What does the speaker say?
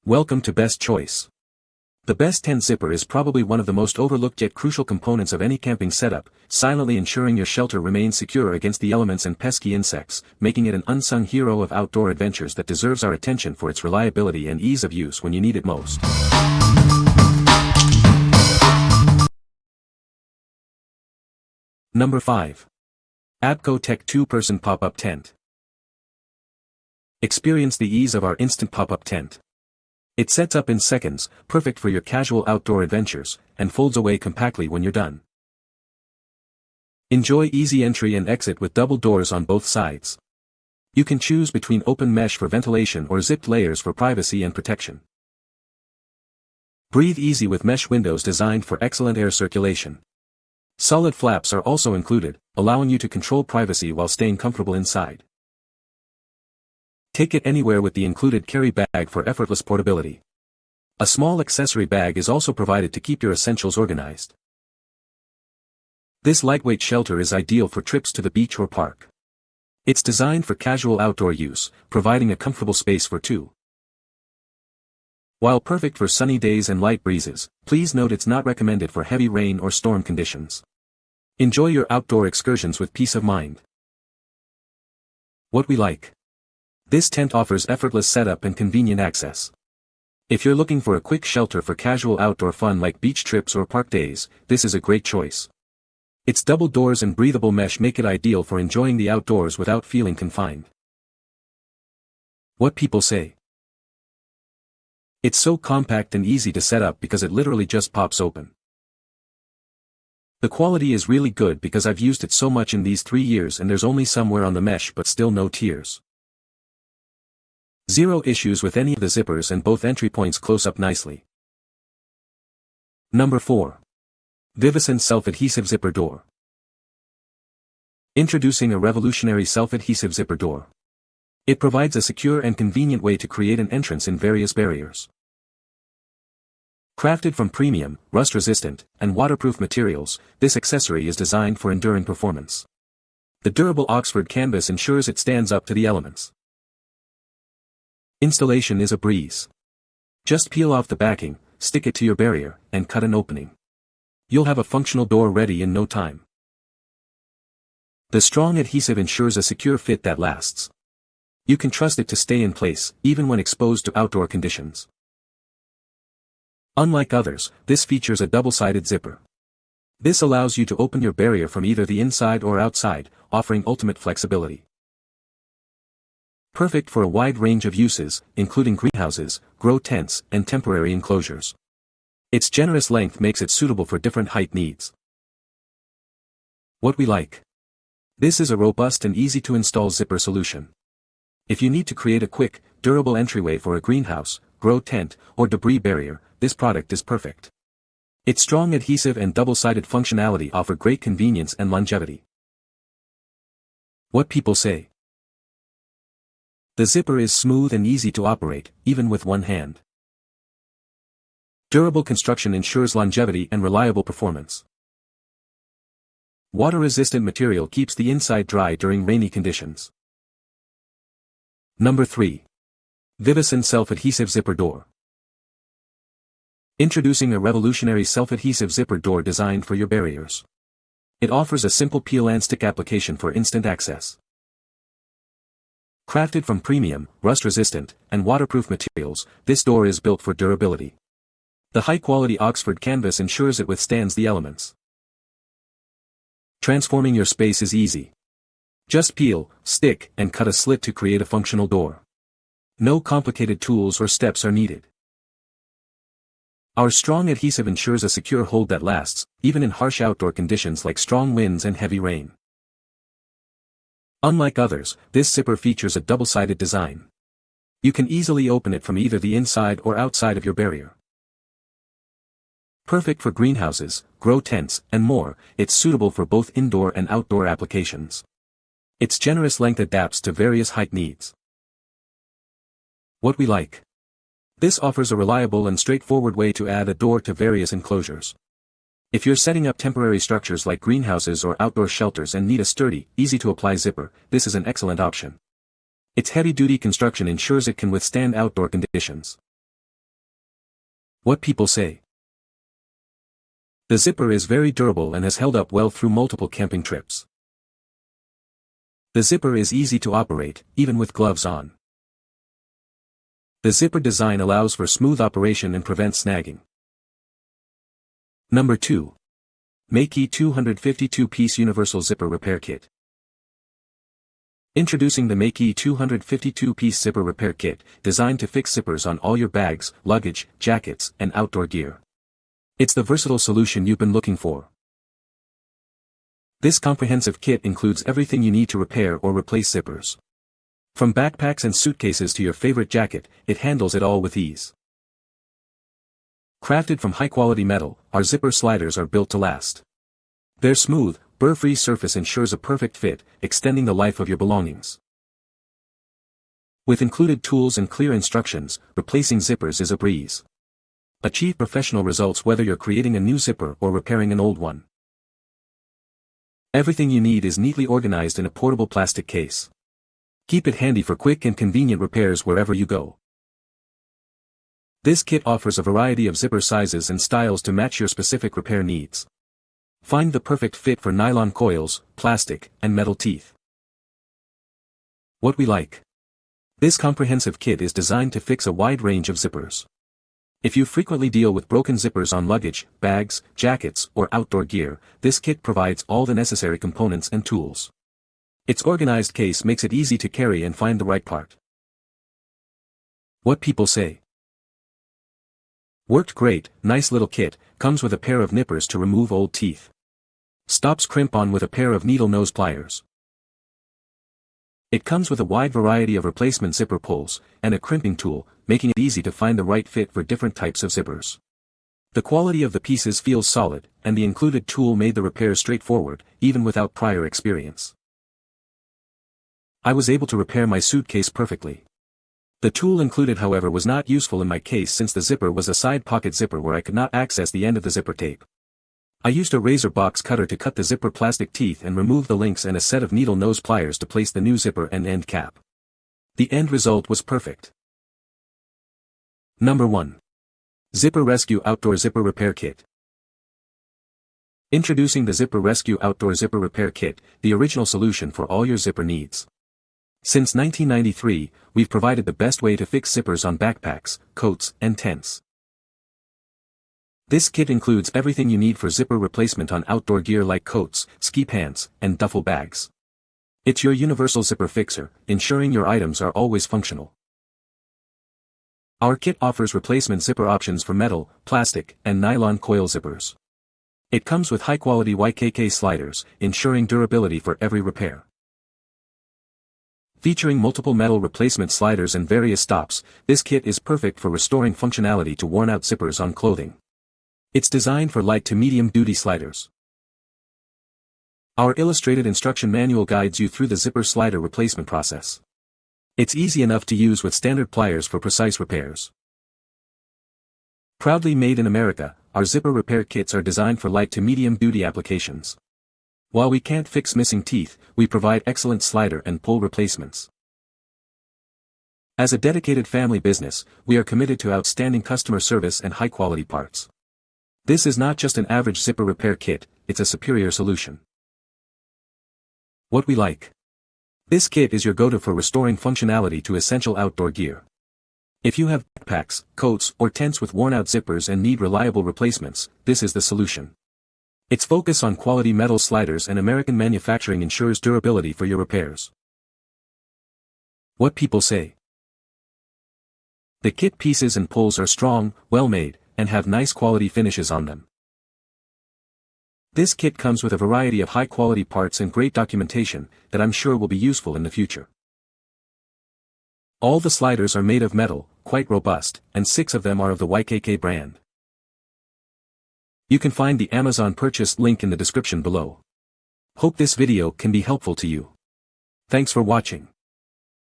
Welcome to Best Choice. The Best Tent Zipper is probably one of the most overlooked yet crucial components of any camping setup, silently ensuring your shelter remains secure against the elements and pesky insects, making it an unsung hero of outdoor adventures that deserves our attention for its reliability and ease of use when you need it most. Number 5. Abco Tech 2-Person Pop-Up Tent. Experience the ease of our instant pop-up tent. It sets up in seconds, perfect for your casual outdoor adventures, and folds away compactly when you're done. Enjoy easy entry and exit with double doors on both sides. You can choose between open mesh for ventilation or zipped layers for privacy and protection. Breathe easy with mesh windows designed for excellent air circulation. Solid flaps are also included, allowing you to control privacy while staying comfortable inside. Take it anywhere with the included carry bag for effortless portability. A small accessory bag is also provided to keep your essentials organized. This lightweight shelter is ideal for trips to the beach or park. It's designed for casual outdoor use, providing a comfortable space for two. While perfect for sunny days and light breezes, please note it's not recommended for heavy rain or storm conditions. Enjoy your outdoor excursions with peace of mind. What we like. This tent offers effortless setup and convenient access. If you're looking for a quick shelter for casual outdoor fun like beach trips or park days, this is a great choice. Its double doors and breathable mesh make it ideal for enjoying the outdoors without feeling confined. What people say. It's so compact and easy to set up because it literally just pops open. The quality is really good because I've used it so much in these 3 years and there's only somewhere on the mesh but still no tears. Zero issues with any of the zippers and both entry points close up nicely. Number 4. VIVOSUN Self-Adhesive Zipper Door. Introducing a revolutionary self-adhesive zipper door. It provides a secure and convenient way to create an entrance in various barriers. Crafted from premium, rust-resistant, and waterproof materials, this accessory is designed for enduring performance. The durable Oxford canvas ensures it stands up to the elements. Installation is a breeze. Just peel off the backing, stick it to your barrier, and cut an opening. You'll have a functional door ready in no time. The strong adhesive ensures a secure fit that lasts. You can trust it to stay in place, even when exposed to outdoor conditions. Unlike others, this features a double-sided zipper. This allows you to open your barrier from either the inside or outside, offering ultimate flexibility. Perfect for a wide range of uses, including greenhouses, grow tents, and temporary enclosures. Its generous length makes it suitable for different height needs. What we like. This is a robust and easy-to-install zipper solution. If you need to create a quick, durable entryway for a greenhouse, grow tent, or debris barrier, this product is perfect. Its strong adhesive and double-sided functionality offer great convenience and longevity. What people say. The zipper is smooth and easy to operate, even with one hand. Durable construction ensures longevity and reliable performance. Water-resistant material keeps the inside dry during rainy conditions. Number 3. VIVOSUN Self-Adhesive Zipper Door. Introducing a revolutionary self-adhesive zipper door designed for your barriers. It offers a simple peel and stick application for instant access. Crafted from premium, rust-resistant, and waterproof materials, this door is built for durability. The high-quality Oxford canvas ensures it withstands the elements. Transforming your space is easy. Just peel, stick, and cut a slit to create a functional door. No complicated tools or steps are needed. Our strong adhesive ensures a secure hold that lasts, even in harsh outdoor conditions like strong winds and heavy rain. Unlike others, this zipper features a double-sided design. You can easily open it from either the inside or outside of your barrier. Perfect for greenhouses, grow tents, and more, it's suitable for both indoor and outdoor applications. Its generous length adapts to various height needs. What we like. This offers a reliable and straightforward way to add a door to various enclosures. If you're setting up temporary structures like greenhouses or outdoor shelters and need a sturdy, easy-to-apply zipper, this is an excellent option. Its heavy-duty construction ensures it can withstand outdoor conditions. What people say. The zipper is very durable and has held up well through multiple camping trips. The zipper is easy to operate, even with gloves on. The zipper design allows for smooth operation and prevents snagging. Number 2. Meikee 252-piece Universal Zipper Repair Kit. Introducing the Meikee 252-piece Zipper Repair Kit, designed to fix zippers on all your bags, luggage, jackets, and outdoor gear. It's the versatile solution you've been looking for. This comprehensive kit includes everything you need to repair or replace zippers. From backpacks and suitcases to your favorite jacket, it handles it all with ease. Crafted from high-quality metal, our zipper sliders are built to last. Their smooth, burr-free surface ensures a perfect fit, extending the life of your belongings. With included tools and clear instructions, replacing zippers is a breeze. Achieve professional results whether you're creating a new zipper or repairing an old one. Everything you need is neatly organized in a portable plastic case. Keep it handy for quick and convenient repairs wherever you go. This kit offers a variety of zipper sizes and styles to match your specific repair needs. Find the perfect fit for nylon coils, plastic, and metal teeth. What we like. This comprehensive kit is designed to fix a wide range of zippers. If you frequently deal with broken zippers on luggage, bags, jackets, or outdoor gear, this kit provides all the necessary components and tools. Its organized case makes it easy to carry and find the right part. What people say. Worked great, nice little kit, comes with a pair of nippers to remove old teeth. Stops crimp on with a pair of needle nose pliers. It comes with a wide variety of replacement zipper pulls, and a crimping tool, making it easy to find the right fit for different types of zippers. The quality of the pieces feels solid, and the included tool made the repair straightforward, even without prior experience. I was able to repair my suitcase perfectly. The tool included, however, was not useful in my case since the zipper was a side pocket zipper where I could not access the end of the zipper tape. I used a razor box cutter to cut the zipper plastic teeth and remove the links and a set of needle nose pliers to place the new zipper and end cap. The end result was perfect. Number 1. Zipper Rescue Outdoor Zipper Repair Kit. Introducing the Zipper Rescue Outdoor Zipper Repair Kit, the original solution for all your zipper needs. Since 1993, we've provided the best way to fix zippers on backpacks, coats, and tents. This kit includes everything you need for zipper replacement on outdoor gear like coats, ski pants, and duffel bags. It's your universal zipper fixer, ensuring your items are always functional. Our kit offers replacement zipper options for metal, plastic, and nylon coil zippers. It comes with high-quality YKK sliders, ensuring durability for every repair. Featuring multiple metal replacement sliders and various stops, this kit is perfect for restoring functionality to worn-out zippers on clothing. It's designed for light to medium-duty sliders. Our illustrated instruction manual guides you through the zipper slider replacement process. It's easy enough to use with standard pliers for precise repairs. Proudly made in America, our zipper repair kits are designed for light to medium-duty applications. While we can't fix missing teeth, we provide excellent slider and pull replacements. As a dedicated family business, we are committed to outstanding customer service and high-quality parts. This is not just an average zipper repair kit, it's a superior solution. What we like. This kit is your go-to for restoring functionality to essential outdoor gear. If you have backpacks, coats, or tents with worn-out zippers and need reliable replacements, this is the solution. Its focus on quality metal sliders and American manufacturing ensures durability for your repairs. What people say. The kit pieces and pulls are strong, well-made, and have nice quality finishes on them. This kit comes with a variety of high-quality parts and great documentation that I'm sure will be useful in the future. All the sliders are made of metal, quite robust, and 6 of them are of the YKK brand. You can find the Amazon purchase link in the description below. Hope this video can be helpful to you. Thanks for watching.